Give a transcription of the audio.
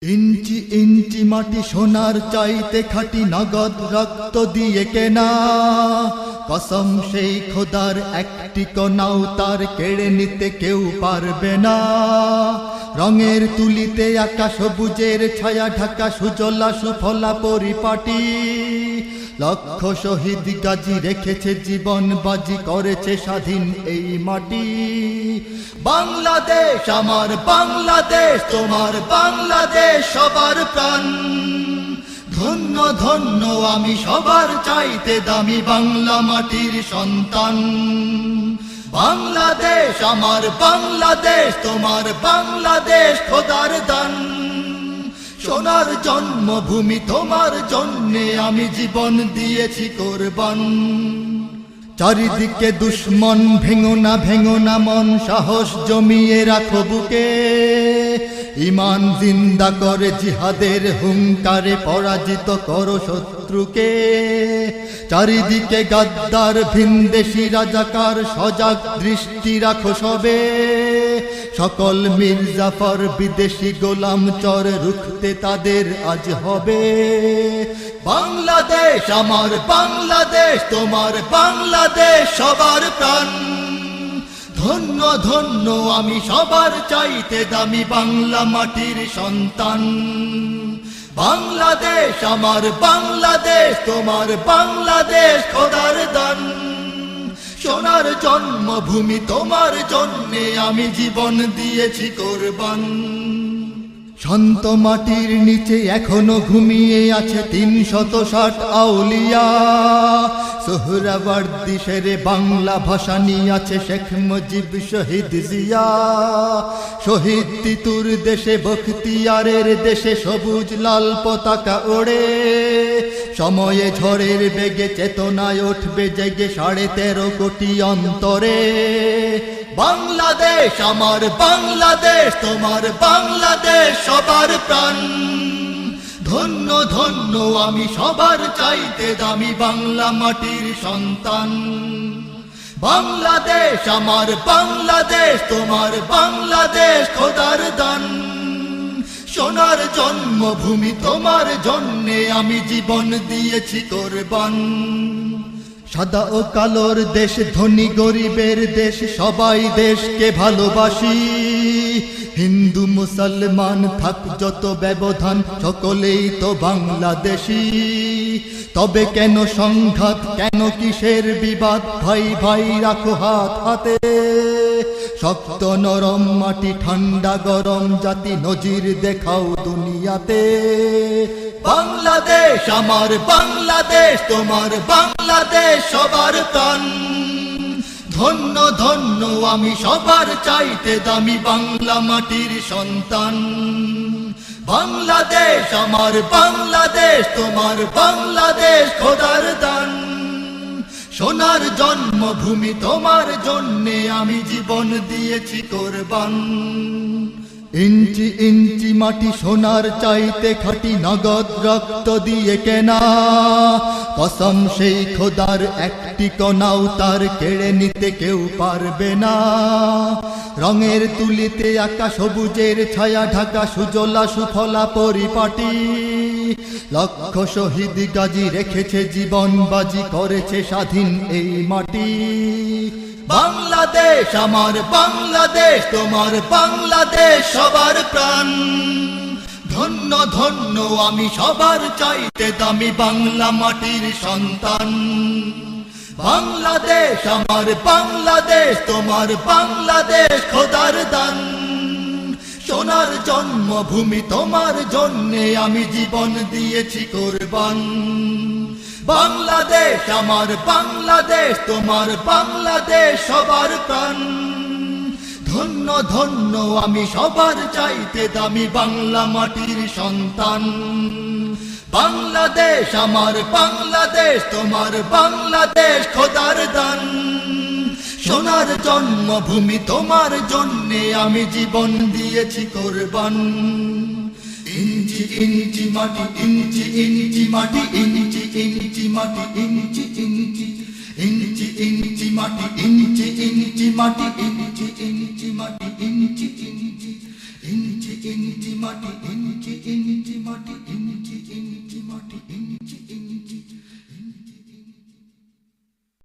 ইঞ্চি ইঞ্চি মাটি সোনার চাইতে খাঁটি, নগদ রক্ত দিয়ে কেনা। কসম সেই খোদার, একটি কণাও তার কেড়ে নিতে কেউ পারবে না। রঙের তুলিতে আঁকা সবুজের ছায়া ঢাকা সুজলা সুফলা পরিপাটি। লক্ষ শহীদ গাজী রেখেছে জীবন বাজি, করেছে স্বাধীন এই মাটি। বাংলাদেশ আমার বাংলাদেশ, তোমার বাংলাদেশ সবার প্রাণ। ধন্য ধন্য আমি সবার চাইতে দামি বাংলা মাটির সন্তান। বাংলাদেশ আমার বাংলাদেশ, তোমার বাংলাদেশ খোদার দান। সোনার জন্মভূমি, তোমার জন্যে আমি জীবন দিয়েছি কোরবান। চারিদিকে দুশ্মন, ভেঙো না মন, সাহস জমিয়ে রাখো বুকে। ঈমান জিন্দা করে জিহাদের হুঙ্কারে পরাজিত করো শত্রুকে। চারিদিকে গাদ্দার ভিনদেশী রাজাকার, সজাগ দৃষ্টি রাখো সবে। সকল মির্জাফর বিদেশি গোলাম চর, রুখতে তাদের আজ হবে। বাংলাদেশ আমার বাংলাদেশ, তোমার বাংলাদেশ সবার প্রাণ। ধন্য ধন্য আমি সবার চাইতে দামি বাংলা মাটির সন্তান। বাংলাদেশ আমার বাংলাদেশ, তোমার বাংলাদেশ খোদার দান। সোনার জন্মভূমি, তোমার জন্যে আমি জীবন দিয়েছি কোরবান। শান্ত মাটির নিচে এখনো ঘুমিয়ে আছে ৩৬০ আউলিয়া। সোহরাওয়ার্দী শেরে বাংলা ভাষা নিয়ে আছে শেখ মুজিব, শহীদ জিয়া। শহীদ তিতুর দেশে, বখতিয়ারের দেশে সবুজ লাল পতাকা ওড়ে। সময়ে ঝড়ের বেগে চেতনায় উঠবে জেগে ১৩.৫ কোটি অন্তরে। বাংলাদেশ আমার বাংলাদেশ, তোমার বাংলাদেশ সবার প্রাণ। ধন্য ধন্য আমি সবার চাইতে দামি বাংলা মাটির সন্তান। বাংলাদেশ আমার বাংলাদেশ, তোমার বাংলাদেশ খোদার দান। সোনার জন্মভূমি, তোমার জন্যে আমি জীবন দিয়েছি কোরবান। সাদা ও কালোর দেশ, ধনী গরিবের দেশ, সবাই দেশকে ভালোবাসি। হিন্দু মুসলমান থাক যত ব্যবধান, সকলেই তো বাংলাদেশী। তবে কেন সংঘাত, কেন কিসের বিবাদ? ভাই ভাই রাখো হাত হাতে। শক্ত নরম মাটি, ঠান্ডা গরম জাতি, নজির দেখাও দুনিয়াতে। বাংলাদেশ আমার বাংলাদেশ, তোমার বাংলাদেশ সবার প্রাণ। ধন্য ধন্য আমি সবার চাইতে দামি বাংলা মাটির সন্তান। বাংলাদেশ আমার বাংলাদেশ, তোমার বাংলাদেশ খোদার দান। সোনার জন্মভূমি, তোমার জন্যে আমি জীবন দিয়েছি কোরবান। ইঞ্চি ইঞ্চি মাটি সোনার চাইতে খাঁটি, নগদ রক্ত দিয়ে কেনা। কসম সেই খোদার, একটি কণাও তার কেড়ে নিতে কেউ পারবে না। রঙের তুলিতে আঁকা সবুজের ছায়া ঢাকা সুজলা সুফলা পরিপাটি। লক্ষ শহীদ গাজী রেখেছে জীবন বাজি, করেছে স্বাধীন এই মাটি। বাংলাদেশ আমার বাংলাদেশ, তোমার বাংলাদেশ সবার প্রাণ। ধন্য ধন্য আমি সবার চাইতে দামি বাংলা মাটির সন্তান। বাংলাদেশ আমার বাংলাদেশ, তোমার বাংলাদেশ খোদার দান। সোনার জন্মভূমি, তোমার জন্যে আমি জীবন দিয়েছি কোরবান। বাংলাদেশ আমার বাংলাদেশ, তোমার বাংলাদেশ সবার প্রাণ। ধন্য ধন্য আমি সবার চাইতে দামি বাংলা মাটির সন্তান। বাংলাদেশ আমার বাংলাদেশ, তোমার বাংলাদেশ খোদার দান। সোনার জন্মভূমি, তোমার জন্যে আমি জীবন দিয়েছি কোরবান। ইঞ্চি ইঞ্চি মাটি, ইঞ্চি ইঞ্চি মাটি, ইঞ্চি ইঞ্চি মাটি, ইঞ্চি ইঞ্চি ইঞ্চি ইঞ্চি মাটি, ইঞ্চি ইঞ্চি মাটি, ইঞ্চি ইঞ্চি মাটি, ইঞ্চি ইঞ্চি ইঞ্চি ইঞ্চি মাটি ইঞ্চি ইঞ্চি মাটি ইঞ্চি ইঞ্চি